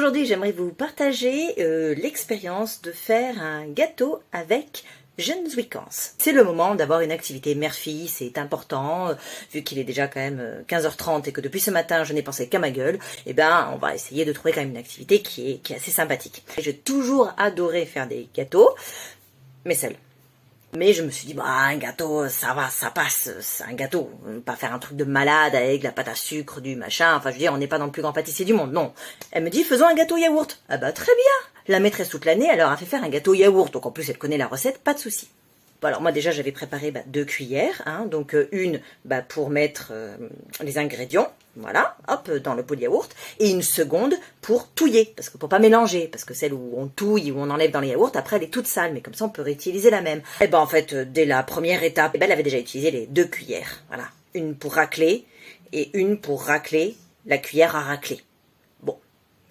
Aujourd'hui, j'aimerais vous partager l'expérience de faire un gâteau avec Jeunes Week-ends. C'est le moment d'avoir une activité mère-fille, c'est important, vu qu'il est déjà quand même 15h30 et que depuis ce matin je n'ai pensé qu'à ma gueule, eh ben on va essayer de trouver quand même une activité qui est assez sympathique. J'ai toujours adoré faire des gâteaux, mais seul. Mais je me suis dit, bah, un gâteau, ça va, ça passe, c'est un gâteau. Pas faire un truc de malade avec la pâte à sucre, du machin. Enfin, je veux dire, on n'est pas dans le plus grand pâtissier du monde, non. Elle me dit, faisons un gâteau yaourt. Ah bah, très bien. La maîtresse toute l'année, elle leur a fait faire un gâteau yaourt. Donc, en plus, elle connaît la recette, pas de souci. Bon, alors, moi, déjà, j'avais préparé 2 cuillères. Donc, une pour mettre les ingrédients. Voilà, hop, dans le pot de yaourt. Et une seconde pour touiller, parce que pour pas mélanger, parce que celle où on touille, où on enlève dans les yaourts, après elle est toute sale, mais comme ça on peut réutiliser la même. Et ben en fait, dès la première étape, elle avait déjà utilisé les 2 cuillères. Voilà, une pour racler et une pour racler la cuillère à racler. Bon,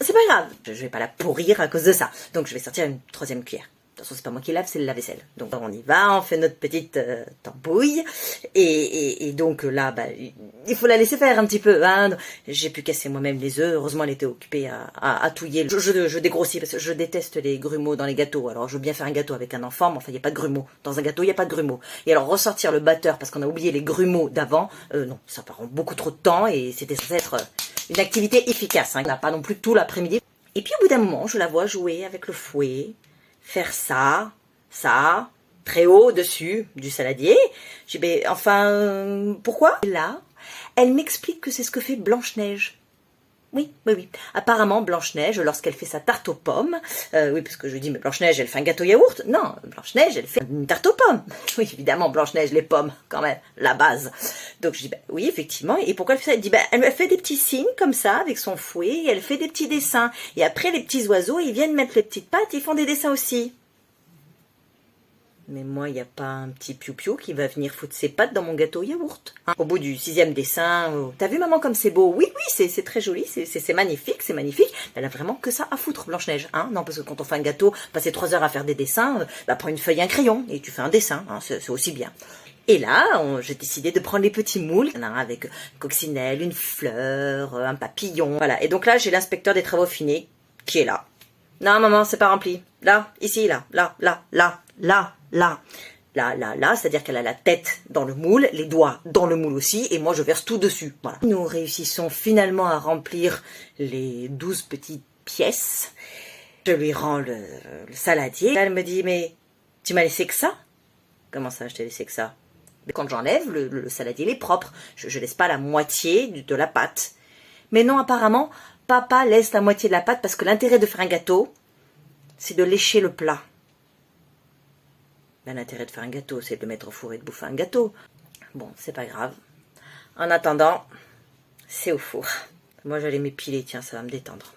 c'est pas grave, je vais pas la pourrir à cause de ça. Donc je vais sortir une 3e cuillère. De toute façon, c'est pas moi qui lave, c'est le lave-vaisselle. Donc on y va, on fait notre petite tambouille. Et donc là, il faut la laisser faire un petit peu. J'ai pu casser moi-même les œufs. Heureusement, elle était occupée à touiller. Je dégrossis parce que je déteste les grumeaux dans les gâteaux. Alors je veux bien faire un gâteau avec un enfant, mais enfin, il n'y a pas de grumeaux. Dans un gâteau, il n'y a pas de grumeaux. Et alors ressortir le batteur parce qu'on a oublié les grumeaux d'avant, non, ça prend beaucoup trop de temps et c'était censé être une activité efficace. On n'a pas non plus tout l'après-midi. Et puis au bout d'un moment, je la vois jouer avec le fouet. Faire ça, très haut dessus du saladier. Je dis, pourquoi? Et là, elle m'explique que c'est ce que fait Blanche-Neige. Oui. Apparemment, Blanche-Neige, lorsqu'elle fait sa tarte aux pommes, oui, parce que je lui dis, mais Blanche-Neige, elle fait un gâteau yaourt. Non, Blanche-Neige, elle fait une tarte aux pommes. Oui, évidemment, Blanche-Neige, les pommes, quand même, la base. Donc je dis, oui, effectivement. Et pourquoi elle fait ça? Elle dit, elle fait des petits signes comme ça, avec son fouet, et elle fait des petits dessins. Et après, les petits oiseaux, ils viennent mettre les petites pattes, et ils font des dessins aussi. Mais moi, il n'y a pas un petit piou-piou qui va venir foutre ses pattes dans mon gâteau yaourt. Au bout du 6e dessin, t'as vu maman comme c'est beau? Oui, c'est très joli, c'est magnifique, c'est magnifique. Elle a vraiment que ça à foutre, Blanche-Neige. Non, parce que quand on fait un gâteau, passer 3 heures à faire des dessins, prends une feuille et un crayon et tu fais un dessin, c'est aussi bien. Et là, j'ai décidé de prendre les petits moules, avec coccinelle, une fleur, un papillon, voilà. Et donc là, j'ai l'inspecteur des travaux finis qui est là. Non, maman, c'est pas rempli. Là, ici, là, c'est-à-dire qu'elle a la tête dans le moule, les doigts dans le moule aussi, et moi je verse tout dessus. Voilà. Nous réussissons finalement à remplir les 12 petites pièces. Je lui rends le saladier. Elle me dit, mais tu m'as laissé que ça? Comment ça, je t'ai laissé que ça? Mais quand j'enlève, le saladier il est propre. Je laisse pas la moitié de la pâte. Mais non, apparemment, papa laisse la moitié de la pâte parce que l'intérêt de faire un gâteau, c'est de lécher le plat. L'intérêt de faire un gâteau, c'est de le mettre au four et de bouffer un gâteau. Bon, c'est pas grave. En attendant, c'est au four. Moi, j'allais m'épiler, tiens, ça va me détendre.